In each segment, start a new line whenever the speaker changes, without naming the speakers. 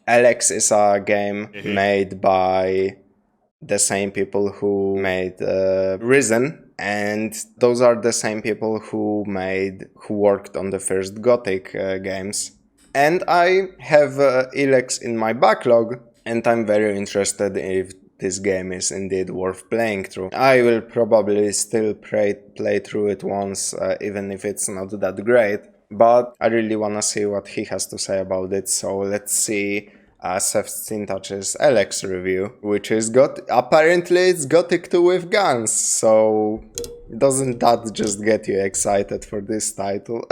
Elex is a game made by the same people who made Risen, and those are the same people who worked on the first Gothic games. And I have Elex in my backlog, and I'm very interested if this game is indeed worth playing through. I will probably still play through it once, even if it's not that great, but I really wanna see what he has to say about it, so let's see SsethTzeentach's Elex review, which is apparently it's Gothic 2 with guns, so doesn't that just get you excited for this title?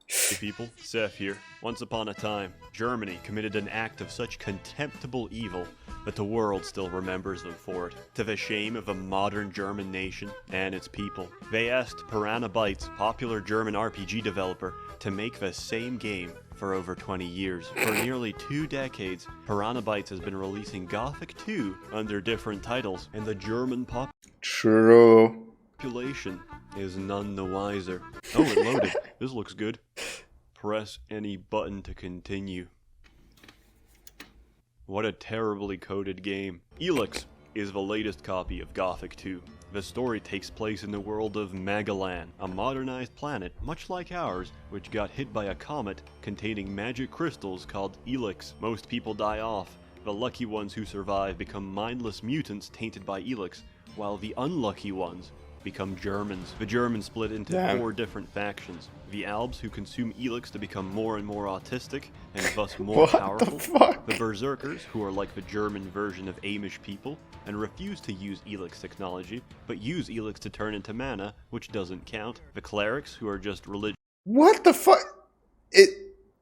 Hey people, Seth here. Once upon a time, Germany committed an act of such contemptible evil that the world still remembers them for it, to the shame of the modern German nation and its people. They asked Piranha Bytes, popular German RPG developer, to make the same game for over 20 years. For nearly 2 decades, Piranha Bytes has been releasing Gothic 2 under different titles, and the German population is none the wiser. Oh, it loaded. This looks good. Press any button to continue. What a terribly coded game. Elex is the latest copy of Gothic 2. The story takes place in the world of Magalan, a modernized planet much like ours, which got hit by a comet containing magic crystals called Elex. Most people die off. The lucky ones who survive become mindless mutants tainted by Elex, while the unlucky ones become Germans. The Germans split into 4 different factions. The Albs, who consume Elex to become more and more autistic, and thus more powerful. The Berserkers, who are like the German version of Amish people, and refuse to use Elex technology, but use Elex to turn into mana, which doesn't count. The Clerics, who are just religious.
What the fuck?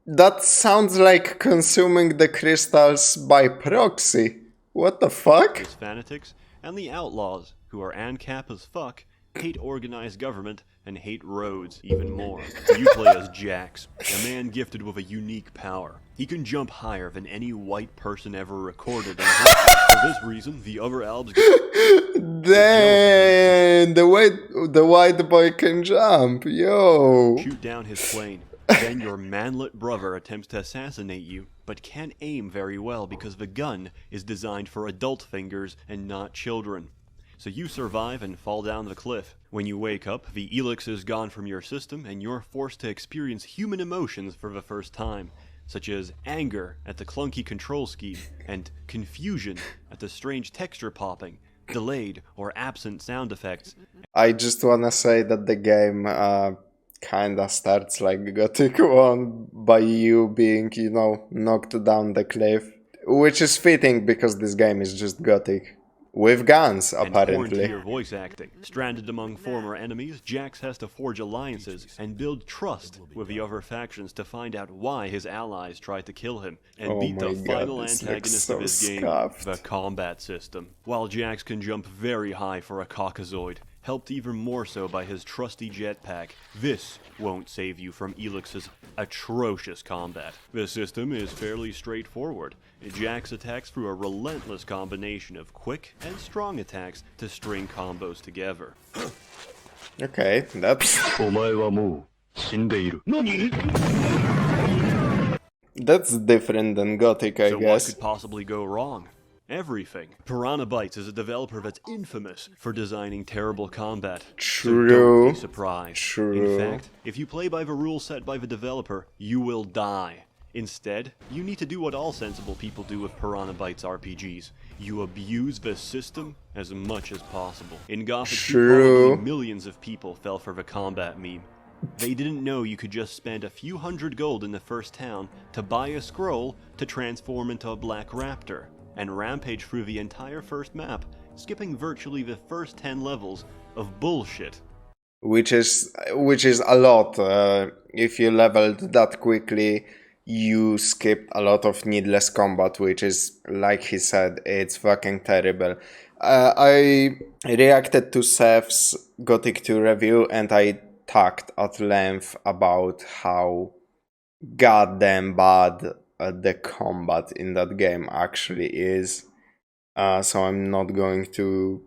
That sounds like consuming the crystals by proxy. What the fuck?
Fanatics, and the Outlaws, who are ANCAP as fuck, hate organized government, and hate roads even more. You play as Jax, a man gifted with a unique power. He can jump higher than any white person ever recorded. For this reason, the other Albs
Damn, the white boy can jump, yo.
Shoot down his plane. Then your manlet brother attempts to assassinate you, but can't aim very well because the gun is designed for adult fingers and not children. So you survive and fall down the cliff. When you wake up, the Elex is gone from your system and you're forced to experience human emotions for the first time, such as anger at the clunky control scheme, and confusion at the strange texture popping, delayed or absent sound effects.
I just wanna say that the game kinda starts like Gothic 1 by you being, knocked down the cliff, which is fitting because this game is just Gothic. With guns, apparently.
And your voice acting. Stranded among former enemies, Jax has to forge alliances and build trust with the other factions to find out why his allies tried to kill him and beat the final antagonist of his game, the combat system. While Jax can jump very high for a Caucasoid, helped even more so by his trusty jetpack, this won't save you from Elix's atrocious combat. The system is fairly straightforward. Jax attacks through a relentless combination of quick and strong attacks to string combos together.
Okay, that's different than Gothic, I guess.
So what could possibly go wrong? Everything. Piranha Bytes is a developer that's infamous for designing terrible combat.
True.
So don't be surprised.
True.
In fact, if you play by the rules set by the developer, you will die. Instead, you need to do what all sensible people do with Piranha Bytes RPGs. You abuse the system as much as possible. In Gothic 2, probably millions of people fell for the combat meme. They didn't know you could just spend a few hundred gold in the first town to buy a scroll to transform into a black raptor, and rampage through the entire first map, skipping virtually the first 10 levels of bullshit.
Which is a lot. If you leveled that quickly, you skipped a lot of needless combat, which is, like he said, it's fucking terrible. I reacted to Seth's Gothic 2 review and I talked at length about how goddamn bad the combat in that game actually is. So I'm not going to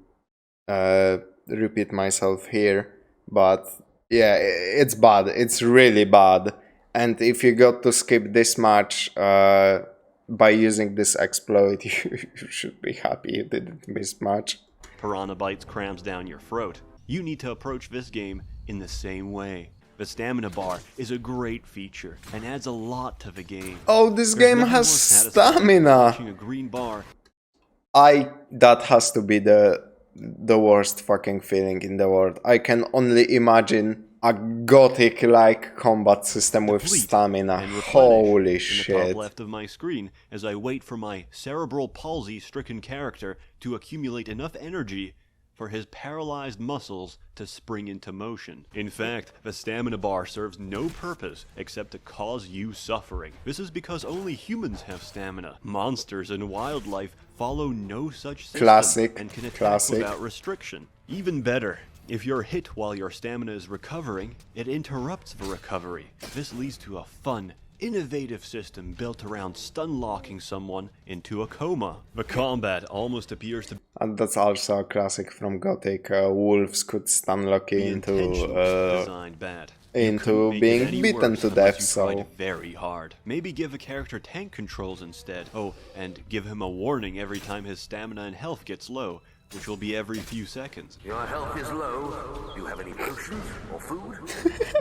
repeat myself here. But yeah, it's bad. It's really bad. And if you got to skip this much, by using this exploit, you should be happy you didn't miss much.
Piranha Bytes crams down your throat. You need to approach this game in the same way. The stamina bar is a great feature and adds a lot to the game.
Oh, this game has stamina!
Watching a green bar.
That has to be the worst fucking feeling in the world. I can only imagine a Gothic-like combat system with stamina. Holy shit.
In the top left of my screen, as I wait for my cerebral palsy-stricken character to accumulate enough energy for his paralyzed muscles to spring into motion. In fact, the stamina bar serves no purpose except to cause you suffering. This is because only humans have stamina. Monsters and wildlife follow no such system and can attack without restriction. Even better, if you're hit while your stamina is recovering, it interrupts the recovery. This leads to a fun, innovative system built around stun-locking someone into a coma. The combat almost appears to...
And that's also a classic from Gothic. Wolves could stun-lock you into being beaten to death, so...
very hard. Maybe give a character tank controls instead. Oh, and give him a warning every time his stamina and health gets low, which will be every few seconds.
Your health is low. Do you have any potions or food?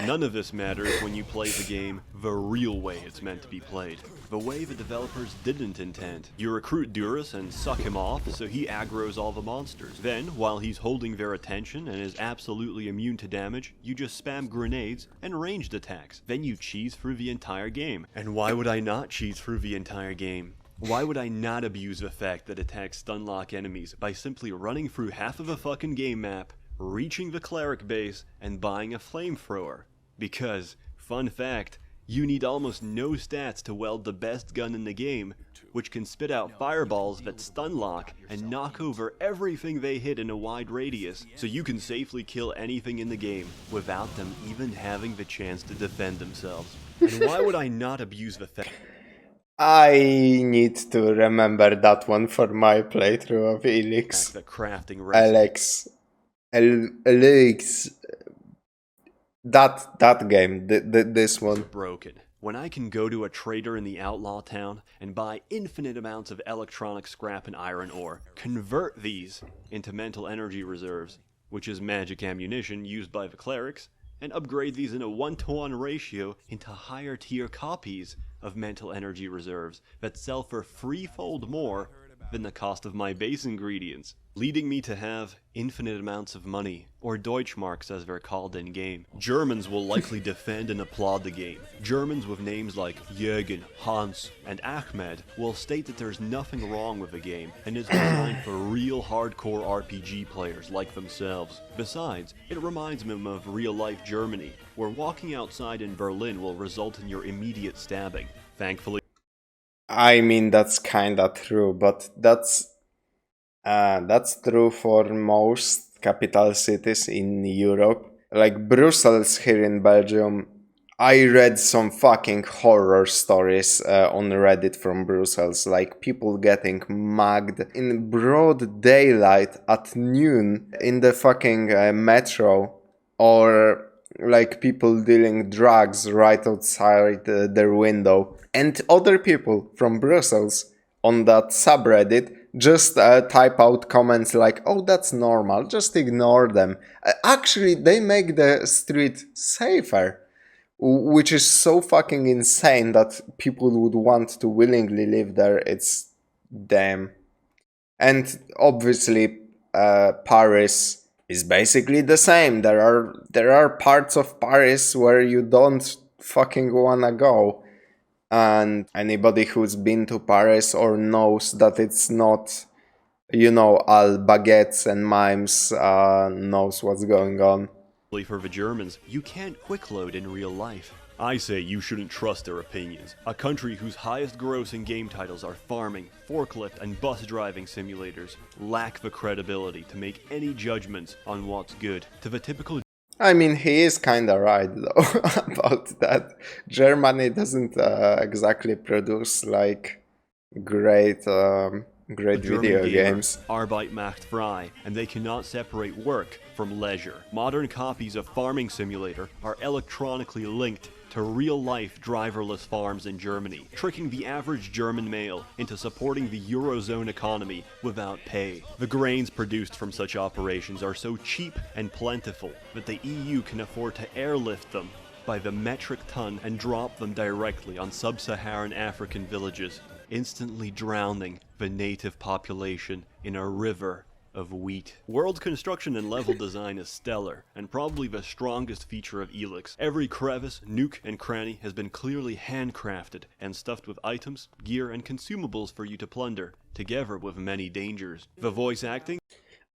None of this matters when you play the game the real way it's meant to be played. The way the developers didn't intend. You recruit Durus and suck him off so he aggroes all the monsters. Then, while he's holding their attention and is absolutely immune to damage, you just spam grenades and ranged attacks. Then you cheese through the entire game. And why would I not cheese through the entire game? Why would I not abuse the fact that attacks stunlock enemies by simply running through half of a fucking game map, reaching the cleric base, and buying a flamethrower? Because, fun fact, you need almost no stats to weld the best gun in the game, which can spit out fireballs that stunlock and knock over everything they hit in a wide radius, so you can safely kill anything in the game without them even having the chance to defend themselves. And why would I not abuse the fact...
I need to remember that one for my playthrough of Elex.
The crafting
Elex. Elex. That game, this one.
Broken. When I can go to a trader in the outlaw town and buy infinite amounts of electronic scrap and iron ore, convert these into mental energy reserves, which is magic ammunition used by the clerics, and upgrade these in a 1-to-1 ratio into higher tier copies of mental energy reserves that sell for threefold more than the cost of my base ingredients, leading me to have infinite amounts of money, or Deutschmarks as they're called in-game. Germans will likely defend and applaud the game. Germans with names like Jürgen, Hans, and Ahmed will state that there's nothing wrong with the game, and is designed for real hardcore RPG players like themselves. Besides, it reminds them of real-life Germany, where walking outside in Berlin will result in your immediate stabbing. Thankfully,
I mean, that's kinda true, but that's true for most capital cities in Europe. Like Brussels here in Belgium, I read some fucking horror stories on Reddit from Brussels, like people getting mugged in broad daylight at noon in the fucking metro, or like people dealing drugs right outside their window. And other people from Brussels on that subreddit just type out comments like, oh, that's normal, just ignore them. Actually, they make the street safer, which is so fucking insane that people would want to willingly live there. It's damn. And obviously, Paris is basically the same. There are parts of Paris where you don't fucking wanna go. And anybody who's been to Paris or knows that it's not, you know, all baguettes and mimes, knows what's going on.
For the Germans, you can't quick load in real life. I say you shouldn't trust their opinions. A country whose highest grossing game titles are farming, forklift, and bus driving simulators lack the credibility to make any judgments on what's good. To the typical...
I mean, he is kinda right, though, about that. Germany doesn't exactly produce, like, great video games.
Arbeit macht frei, and they cannot separate work from leisure. Modern copies of Farming Simulator are electronically linked to real-life driverless farms in Germany, tricking the average German male into supporting the Eurozone economy without pay. The grains produced from such operations are so cheap and plentiful that the EU can afford to airlift them by the metric ton and drop them directly on sub-Saharan African villages, instantly drowning the native population in a river of wheat. World construction and level design is stellar, and probably the strongest feature of Elex. Every crevice, nook, and cranny has been clearly handcrafted and stuffed with items, gear, and consumables for you to plunder, together with many dangers. The voice acting?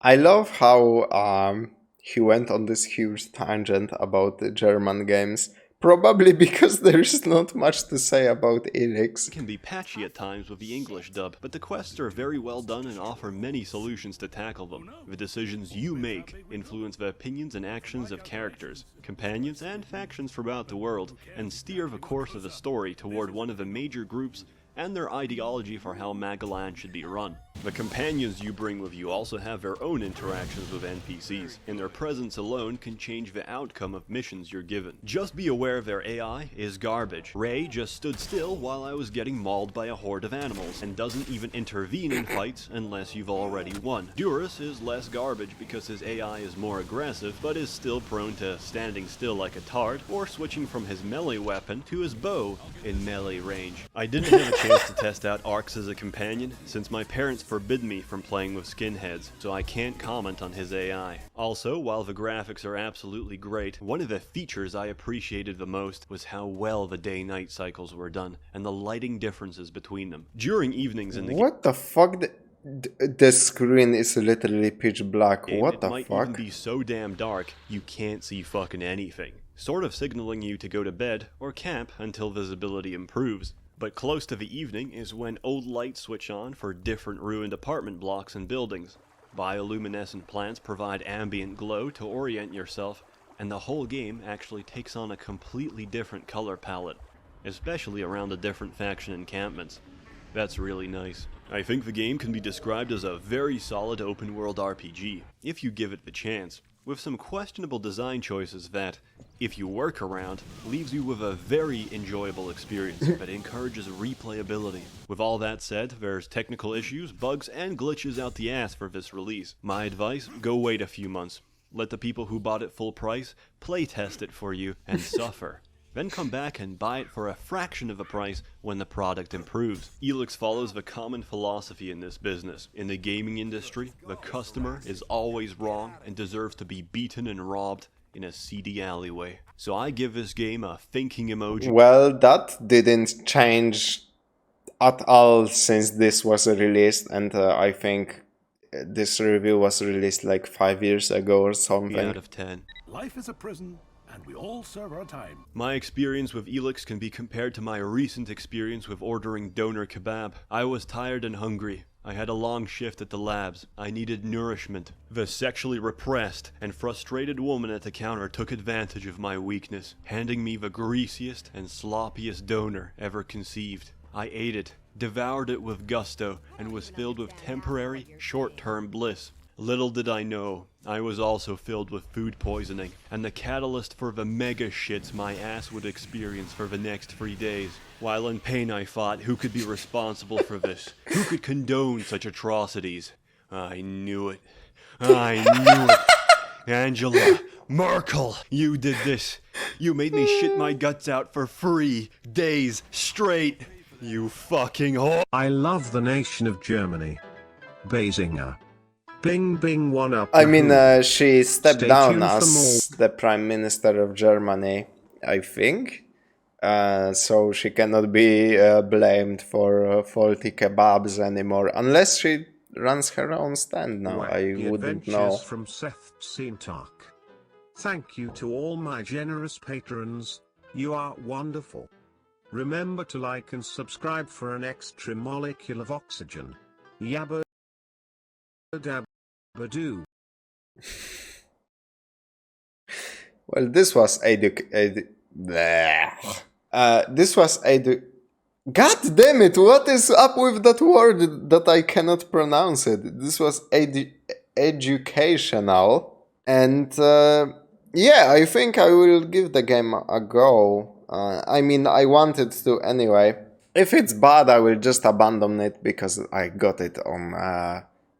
I love how he went on this huge tangent about the German games. Probably because there's not much to say about Elex.
Can be patchy at times with the English dub, but the quests are very well done and offer many solutions to tackle them. The decisions you make influence the opinions and actions of characters, companions, and factions throughout the world, and steer the course of the story toward one of the major groups and their ideology for how Magalan should be run. The companions you bring with you also have their own interactions with NPCs, and their presence alone can change the outcome of missions you're given. Just be aware their AI is garbage. Ray just stood still while I was getting mauled by a horde of animals, and doesn't even intervene in fights unless you've already won. Durus is less garbage because his AI is more aggressive, but is still prone to standing still like a tart, or switching from his melee weapon to his bow in melee range. I didn't have a chance to test out Arx as a companion, since my parents forbid me from playing with skinheads, so I can't comment on his AI. Also, while the graphics are absolutely great, one of the features I appreciated the most was how well the day-night cycles were done, and the lighting differences between them. During evenings in the
What the fuck? The screen is literally pitch black. What the
fuck? It might even be so damn dark, you can't see fucking anything, sort of signaling you to go to bed or camp until visibility improves. But close to the evening is when old lights switch on for different ruined apartment blocks and buildings. Bioluminescent plants provide ambient glow to orient yourself, and the whole game actually takes on a completely different color palette, especially around the different faction encampments. That's really nice. I think the game can be described as a very solid open-world RPG, if you give it the chance, with some questionable design choices that, if you work around, leaves you with a very enjoyable experience that encourages replayability. With all that said, there's technical issues, bugs, and glitches out the ass for this release. My advice, go wait a few months. Let the people who bought it full price playtest it for you and suffer. Then come back and buy it for a fraction of the price when the product improves. Elex follows the common philosophy in this business. In the gaming industry, the customer is always wrong and deserves to be beaten and robbed in a seedy alleyway. So I give this game a thinking emoji.
Well, that didn't change at all since this was released, and I think this review was released like 5 years ago or something.
8 out of 10.
Life is a prison, and we all serve our time.
My experience with Elex can be compared to my recent experience with ordering doner kebab. I was tired and hungry. I had a long shift at the labs. I needed nourishment. The sexually repressed and frustrated woman at the counter took advantage of my weakness, handing me the greasiest and sloppiest doner ever conceived. I ate it, devoured it with gusto, and was filled with temporary, short-term bliss. Little did I know, I was also filled with food poisoning, and the catalyst for the mega shits my ass would experience for the next 3 days. While in pain I thought, who could be responsible for this? Who could condone such atrocities? I knew it. I knew it. Angela Merkel, you did this. You made me shit my guts out for 3 days straight. You fucking whore.
I love the nation of Germany. Basinger. Bing bing one up.
I mean, she stepped
Stay
down
tuned for
as the Prime Minister of Germany, I think. So she cannot be blamed for faulty kebabs anymore, unless she runs her own stand now. I wouldn't know.
From SsethTzeentach. Thank you to all my generous patrons. You are wonderful. Remember to like and subscribe for an extra molecule of oxygen. Yabba dabba doo.
Well, this was God damn it, what is up with that word that I cannot pronounce it? This was educational, and yeah, I think I will give the game a go. I mean, I wanted to anyway. If it's bad, I will just abandon it because I got it on.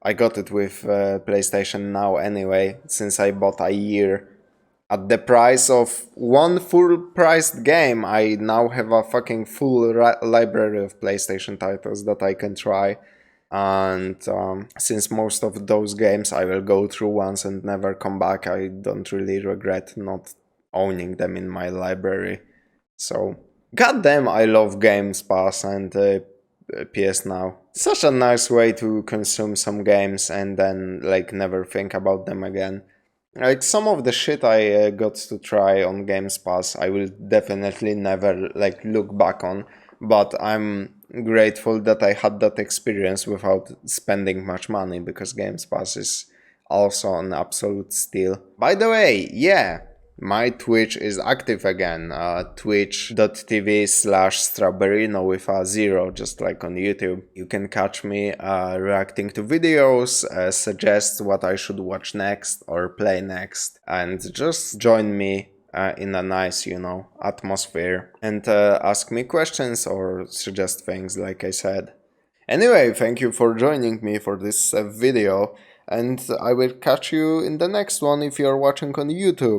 I got it with PlayStation Now anyway, since I bought a year. At the price of one full-priced game, I now have a fucking full library of PlayStation titles that I can try. And since most of those games I will go through once and never come back, I don't really regret not owning them in my library. So, goddamn, I love Games Pass and PS Now. Such a nice way to consume some games and then like never think about them again. Like some of the shit I got to try on Games Pass, I will definitely never like look back on, but I'm grateful that I had that experience without spending much money because Games Pass is also an absolute steal. By the way, yeah, my Twitch is active again, twitch.tv/Strawberin0 with a 0, just like on YouTube. You can catch me reacting to videos, suggest what I should watch next or play next, and just join me in a nice, atmosphere and ask me questions or suggest things like I said. Anyway, thank you for joining me for this video, and I will catch you in the next one if you're watching on YouTube.